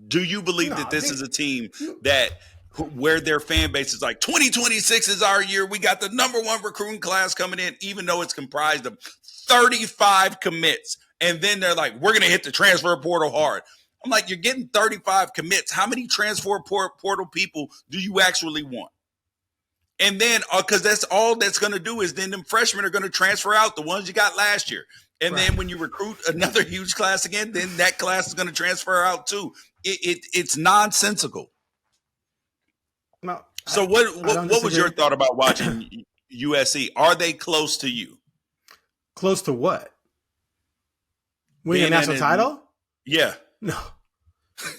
[SPEAKER 2] do you believe that this is a team that where their fan base is like 2026 is our year. We got the #1 recruiting class coming in, even though it's comprised of 35 commits. And then they're like, we're going to hit the transfer portal hard. I'm like, you're getting 35 commits. How many transfer portal people do you actually want? And then, because that's all that's going to do is then them freshmen are going to transfer out, the ones you got last year. And then when you recruit another huge class again, then that class is going to transfer out too. It's nonsensical.
[SPEAKER 1] No.
[SPEAKER 2] So what was your thought about watching USC? Are they close to you?
[SPEAKER 1] Close to what? Winning a national title?
[SPEAKER 2] Yeah.
[SPEAKER 1] No. I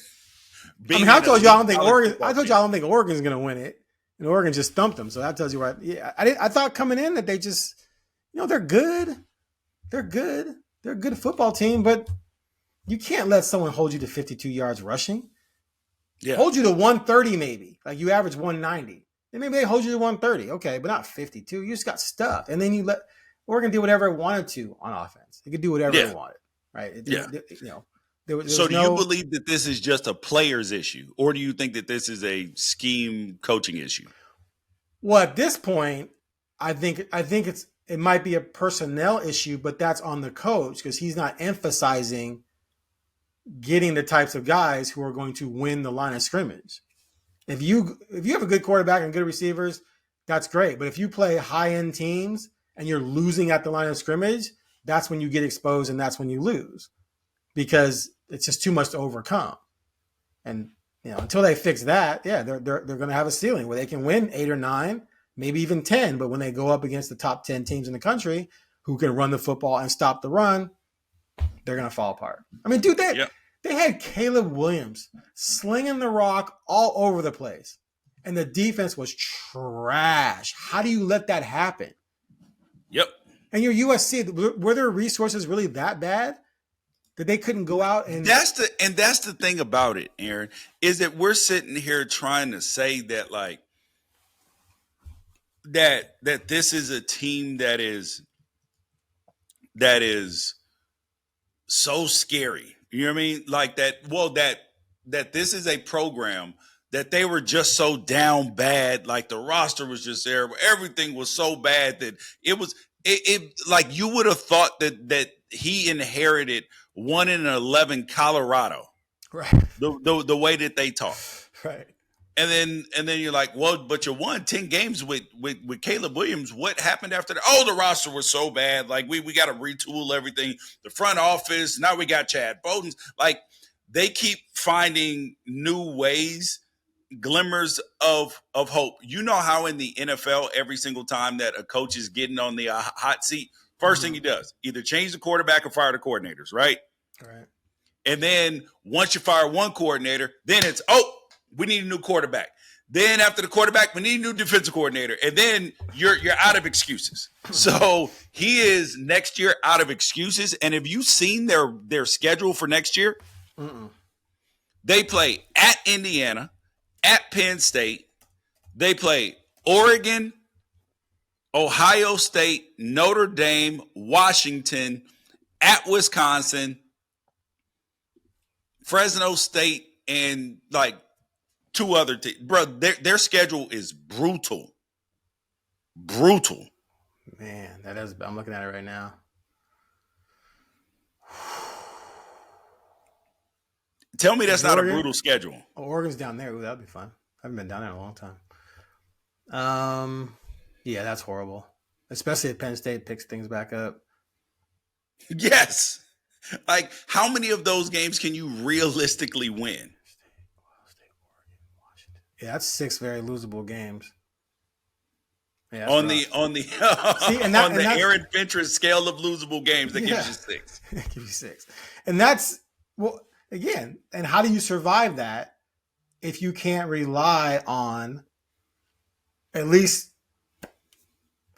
[SPEAKER 1] mean, I told you I don't think Oregon. I told you I don't think Oregon's going to win it, and Oregon just thumped them. So that tells you right. Yeah, I thought coming in that they just, they're good. They're good. They're a good football team, but you can't let someone hold you to 52 yards rushing.
[SPEAKER 2] Yeah.
[SPEAKER 1] Hold you to 130 maybe. Like you average 190. Then maybe they hold you to 130. Okay, but not 52. You just got stuffed. And then you let Oregon do whatever it wanted to on offense. It could do whatever it wanted. Right?
[SPEAKER 2] So do you believe that this is just a player's issue, or do you think that this is a scheme coaching issue?
[SPEAKER 1] Well, at this point, I think it might be a personnel issue, but that's on the coach because he's not emphasizing getting the types of guys who are going to win the line of scrimmage. If you have a good quarterback and good receivers, that's great. But if you play high-end teams and you're losing at the line of scrimmage, that's when you get exposed and that's when you lose because it's just too much to overcome. And until they fix that, they're going to have a ceiling where they can win 8 or 9, maybe even 10. But when they go up against the top 10 teams in the country who can run the football and stop the run, they're going to fall apart. I mean, dude, they had Caleb Williams slinging the rock all over the place, and the defense was trash. How do you let that happen?
[SPEAKER 2] Yep.
[SPEAKER 1] And your USC, were their resources really that bad that they couldn't go out and?
[SPEAKER 2] That's the thing about it, Aaron, is that we're sitting here trying to say that like that this is a team that is so scary. You know what I mean? Like that this is a program that they were just so down bad. Like the roster was just there. Everything was so bad that it like you would have thought that he inherited 1-11 Colorado.
[SPEAKER 1] Right.
[SPEAKER 2] The way that they talk.
[SPEAKER 1] Right.
[SPEAKER 2] And then you're like, well, but you won 10 games with Caleb Williams. What happened after that? Oh, the roster was so bad. Like we got to retool everything. The front office. Now we got Chad Bowden's. Like they keep finding new ways, glimmers of hope. You know how in the NFL, every single time that a coach is getting on the hot seat, first thing he does, either change the quarterback or fire the coordinators, right?
[SPEAKER 1] Right.
[SPEAKER 2] And then once you fire one coordinator, then it's, we need a new quarterback. Then after the quarterback, we need a new defensive coordinator. And then you're out of excuses. So he is next year out of excuses. And have you seen their schedule for next year?
[SPEAKER 1] Mm-mm.
[SPEAKER 2] They play at Indiana, at Penn State. They play Oregon, Ohio State, Notre Dame, Washington, at Wisconsin, Fresno State, and like two other teams. Bro, their schedule is brutal. Brutal.
[SPEAKER 1] Man, that is. I'm looking at it right now.
[SPEAKER 2] Tell me that's not a brutal schedule.
[SPEAKER 1] Oh, Oregon's down there. Ooh, that'd be fun. I haven't been down there in a long time. Yeah, that's horrible. Especially if Penn State picks things back up.
[SPEAKER 2] Yes. Like, how many of those games can you realistically win?
[SPEAKER 1] Yeah, that's 6 very losable games. Yeah,
[SPEAKER 2] on the Aaron Fentress scale of losable games, that gives you 6.
[SPEAKER 1] That gives you 6. And that's, well, again, and how do you survive that if you can't rely on at least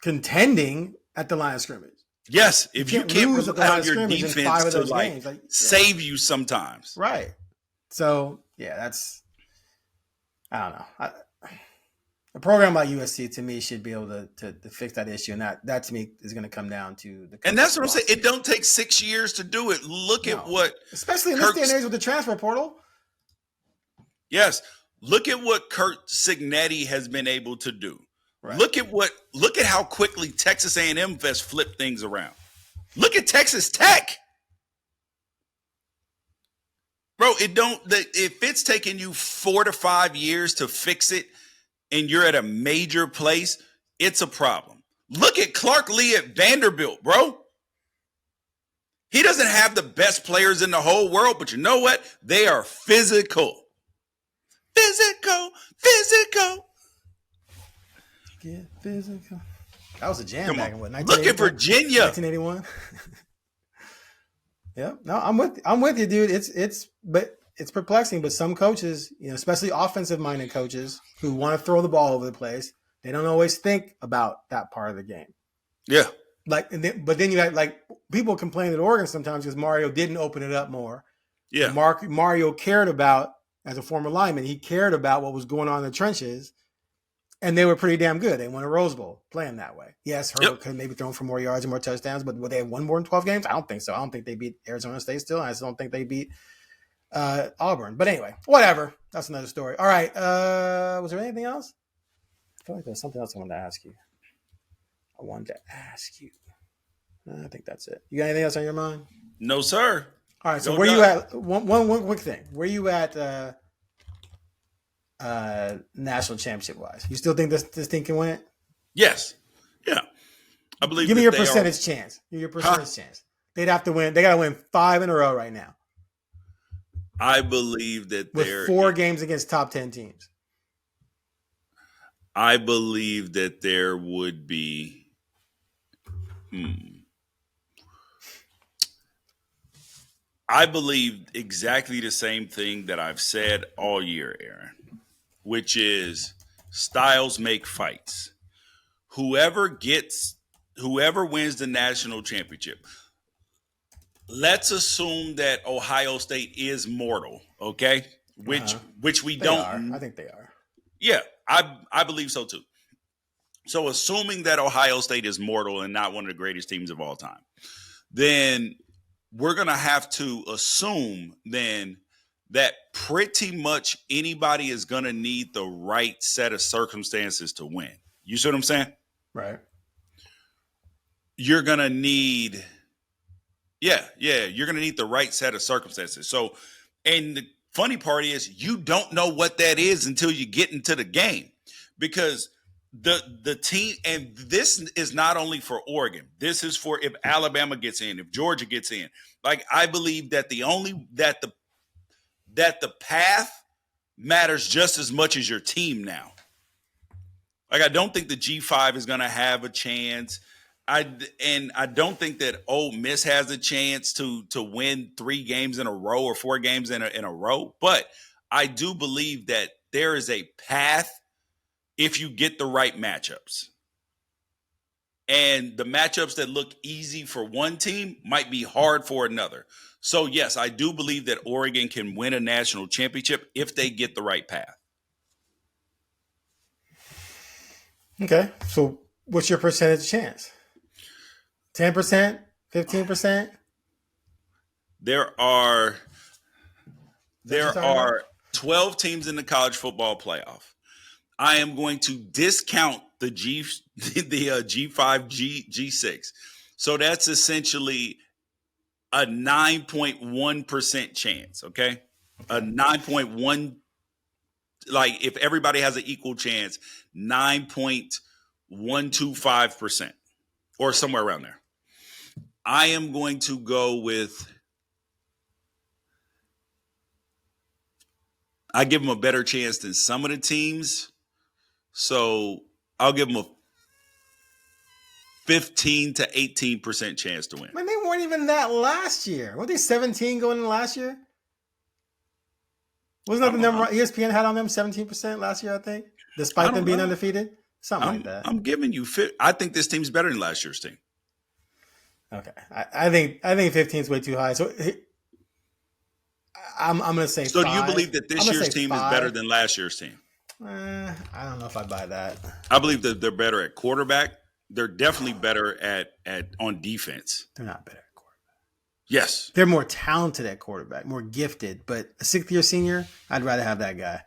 [SPEAKER 1] contending at the line of scrimmage?
[SPEAKER 2] Yes, if you can't rely on your defense to save you sometimes.
[SPEAKER 1] Right. So, yeah, that's, I don't know. A program like USC, to me, should be able to fix that issue. And that to me, is going to come down to the.
[SPEAKER 2] And that's what I'm saying. It don't take 6 years to do it. Look at what.
[SPEAKER 1] Especially in this day and age with the transfer portal.
[SPEAKER 2] Yes. Look at what Kurt Cignetti has been able to do.
[SPEAKER 1] Right.
[SPEAKER 2] Look at how quickly Texas A&M has flipped things around. Look at Texas Tech. Bro, if it's taking you 4 to 5 years to fix it and you're at a major place, it's a problem. Look at Clark Lee at Vanderbilt, bro. He doesn't have the best players in the whole world, but you know what? They are physical. Physical.
[SPEAKER 1] Get physical. That was a jam
[SPEAKER 2] Come
[SPEAKER 1] back
[SPEAKER 2] on.
[SPEAKER 1] in what?
[SPEAKER 2] Look at Virginia.
[SPEAKER 1] 1981. Yeah, no, I'm with you, dude. It's perplexing, but some coaches, especially offensive-minded coaches who want to throw the ball over the place, they don't always think about that part of the game.
[SPEAKER 2] Yeah.
[SPEAKER 1] But then you got people complain at Oregon sometimes because Mario didn't open it up more.
[SPEAKER 2] Yeah.
[SPEAKER 1] Mario cared about, as a former lineman, he cared about what was going on in the trenches, and they were pretty damn good. They won a Rose Bowl playing that way. Yes, Herbert could maybe throw for more yards and more touchdowns, but would they have won more than 12 games? I don't think so. I don't think they beat Arizona State still. I just don't think they beat Auburn. But anyway, whatever. That's another story. All right. Was there anything else? I feel like there's something else I wanted to ask you. I think that's it. You got anything else on your mind?
[SPEAKER 2] No, sir.
[SPEAKER 1] All right. So where you at? One quick thing. Where you at national championship wise? You still think this team can win it?
[SPEAKER 2] Yes. Yeah. I believe.
[SPEAKER 1] Give me your percentage chance. Your percentage chance. They'd have to win. They got to win 5 in a row right now.
[SPEAKER 2] I believe that
[SPEAKER 1] with 4 games against top 10 teams.
[SPEAKER 2] I believe that there would be. I believe exactly the same thing that I've said all year, Aaron, which is styles make fights. Whoever wins the national championship. Let's assume that Ohio State is mortal, okay? Which we don't.
[SPEAKER 1] I think they are.
[SPEAKER 2] Yeah, I believe so too. So assuming that Ohio State is mortal and not one of the greatest teams of all time, then we're going to have to assume then that pretty much anybody is going to need the right set of circumstances to win. You see what I'm saying?
[SPEAKER 1] Right.
[SPEAKER 2] You're going to need, you're going to need the right set of circumstances. So, and the funny part is you don't know what that is until you get into the game, because the team, and this is not only for Oregon, this is for if Alabama gets in, if Georgia gets in. Like, I believe that the path matters just as much as your team now. Like, I don't think the G5 is going to have a chance. I don't think that Ole Miss has a chance to win 3 games in a row or 4 games in a row. But I do believe that there is a path if you get the right matchups. And the matchups that look easy for one team might be hard for another. So, yes, I do believe that Oregon can win a national championship if they get the right path.
[SPEAKER 1] Okay. So what's your percentage chance? 10%? 15%?
[SPEAKER 2] There are 12 teams in the college football playoff. I am going to discount the G5, G6. So that's essentially a 9.1% chance, okay? A 9.1, like if everybody has an equal chance, 9.125% or somewhere around there. I am going to go with, I give them a better chance than some of the teams. So I'll give them a 15 to 18% chance to win.
[SPEAKER 1] Man, they weren't even that last year. Weren't they 17 going in last year? Wasn't that the number ESPN had on them? 17% last year, I think, despite them being undefeated? Something like that.
[SPEAKER 2] I'm giving you I think this team's better than last year's team.
[SPEAKER 1] Okay. I think 15 is way too high. So I'm going to say
[SPEAKER 2] So
[SPEAKER 1] 5.
[SPEAKER 2] do you believe that this year's team is better than last year's team?
[SPEAKER 1] I don't know if I buy that.
[SPEAKER 2] I believe that they're better at quarterback. They're definitely better at on defense.
[SPEAKER 1] They're not better at quarterback.
[SPEAKER 2] Yes.
[SPEAKER 1] They're more talented at quarterback, more gifted. But a 6th-year senior, I'd rather have that guy.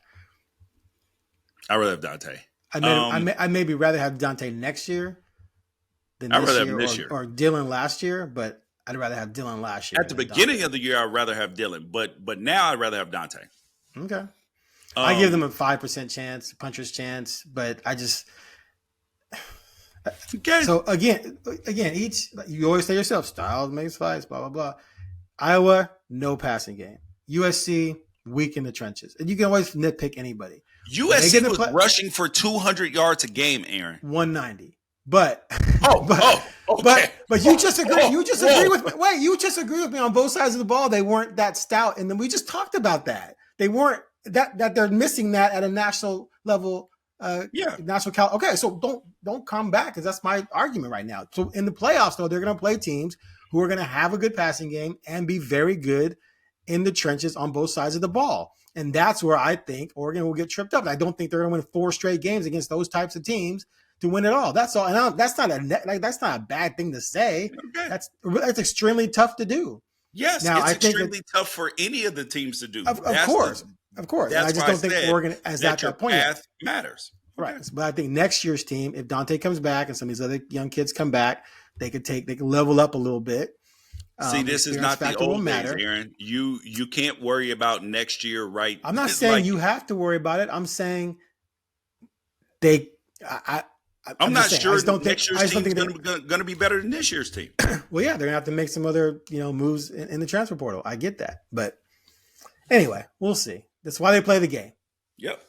[SPEAKER 2] I'd rather have Dante.
[SPEAKER 1] I maybe rather have Dante next year than
[SPEAKER 2] I'd rather
[SPEAKER 1] this
[SPEAKER 2] have this year.
[SPEAKER 1] or Dylan last year, but I'd rather have Dylan last year.
[SPEAKER 2] At the beginning of the year, I'd rather have Dylan, but now I'd rather have Dante.
[SPEAKER 1] Okay. I give them a 5% chance, puncher's chance, but I just okay. So again, each you always say yourself, style makes fights, blah blah blah. Iowa, no passing game. USC, weak in the trenches, and you can always nitpick anybody.
[SPEAKER 2] USC was rushing for 200 yards a game, Aaron.
[SPEAKER 1] 190. But
[SPEAKER 2] okay.
[SPEAKER 1] But you just agree. You just agree with me. Wait, you just agree with me on both sides of the ball. They weren't that stout, and then we just talked about that. They weren't that they're missing that at a national level. National cal. Okay, so don't come back because that's my argument right now. So in the playoffs, though, they're going to play teams who are going to have a good passing game and be very good in the trenches on both sides of the ball. And that's where I think Oregon will get tripped up. I don't think they're going to win 4 straight games against those types of teams to win it all. That's all. And that's not a bad thing to say. Okay. That's extremely tough to do.
[SPEAKER 2] Yes, now, it's extremely tough for any of the teams to do.
[SPEAKER 1] Of course. I just don't think Oregon as that point
[SPEAKER 2] path matters.
[SPEAKER 1] Right. But I think next year's team, if Dante comes back and some of these other young kids come back, they can level up a little bit.
[SPEAKER 2] See, this is not the old days, Aaron. You can't worry about next year, right?
[SPEAKER 1] I'm not saying you have to worry about it. I'm saying I'm
[SPEAKER 2] not sure next year's team is going to be better than this year's team.
[SPEAKER 1] Well, yeah, they're going to have to make some other moves in the transfer portal. I get that. But anyway, we'll see. That's why they play the game.
[SPEAKER 2] Yep.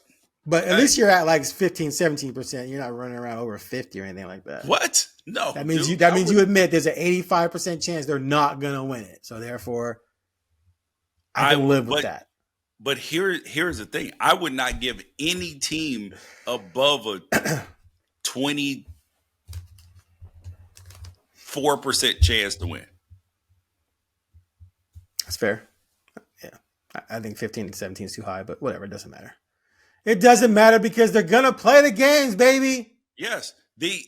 [SPEAKER 1] But at least you're at like 15, 17%. You're not running around over 50 or anything like that.
[SPEAKER 2] What? No.
[SPEAKER 1] That means you admit there's an 85% chance they're not going to win it. So therefore, I can live with that.
[SPEAKER 2] But here's the thing. I would not give any team above a 24% chance to win.
[SPEAKER 1] That's fair. Yeah. I think 15 and 17 is too high, but whatever. It doesn't matter. It doesn't matter because they're going to play the games, baby.
[SPEAKER 2] Yes.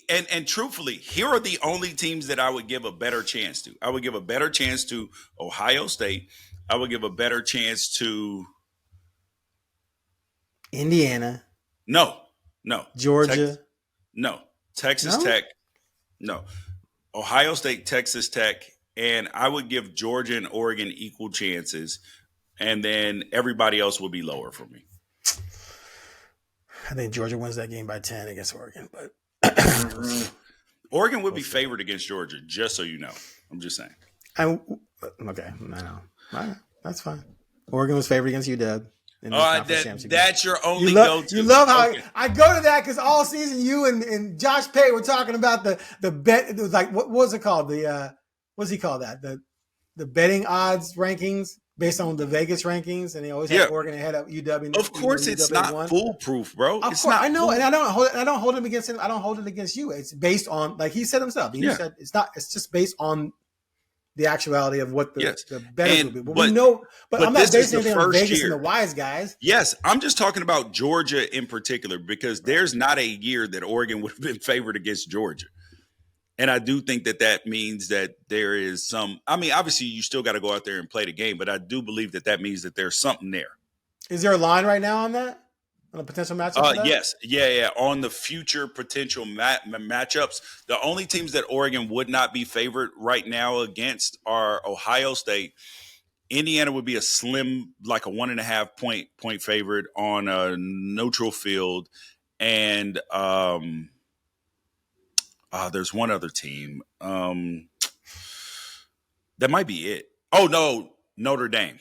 [SPEAKER 2] And truthfully, here are the only teams that I would give a better chance to. I would give a better chance to Ohio State. I would give a better chance to
[SPEAKER 1] Indiana.
[SPEAKER 2] No.
[SPEAKER 1] Georgia.
[SPEAKER 2] Texas Tech. No. Ohio State, Texas Tech, and I would give Georgia and Oregon equal chances, and then everybody else would be lower for me.
[SPEAKER 1] I think Georgia wins that game by 10 against Oregon, but
[SPEAKER 2] Oregon would be favored against Georgia, just so you know. I'm just saying.
[SPEAKER 1] Okay, I know. That's fine. Oregon was favored against UW.
[SPEAKER 2] That's your only go-to.
[SPEAKER 1] You love how I go to that because all season you and Josh Pate were talking about the bet. It was like what was it called? What's he call that? The betting odds rankings based on the Vegas rankings, and they always have Oregon ahead of UW.
[SPEAKER 2] Of course, it's not foolproof, bro.
[SPEAKER 1] It's not. I know, and I don't hold him against him. I don't hold it against you. It's based on, like he said himself. He said it's not. It's just based on the actuality of what the better would be. But we know. But I'm not basing anything on Vegas and the wise guys.
[SPEAKER 2] Yes, I'm just talking about Georgia in particular because there's not a year that Oregon would have been favored against Georgia. And I do think that means that there is some – I mean, obviously, you still got to go out there and play the game, but I do believe that means that there's something there.
[SPEAKER 1] Is there a line right now on that? On a potential matchup?
[SPEAKER 2] Yes. Yeah. On the future potential matchups, the only teams that Oregon would not be favored right now against are Ohio State. Indiana would be a slim, like a 1.5 point favorite on a neutral field. And there's one other team. That might be it. Oh, no, Notre Dame.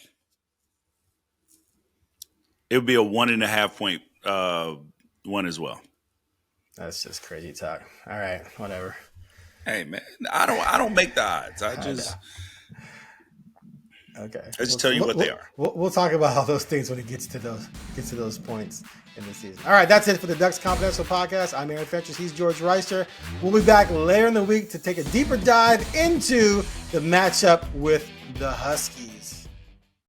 [SPEAKER 2] It would be a 1.5 point one as well.
[SPEAKER 1] That's just crazy talk. All right, whatever.
[SPEAKER 2] Hey man, I don't make the odds. I just tell you what they are.
[SPEAKER 1] We'll talk about all those things when it gets to those points in the season. All right, that's it for the Ducks Confidential Podcast. I'm Aaron Fentress. He's George Wrighster. We'll be back later in the week to take a deeper dive into the matchup with the Huskies.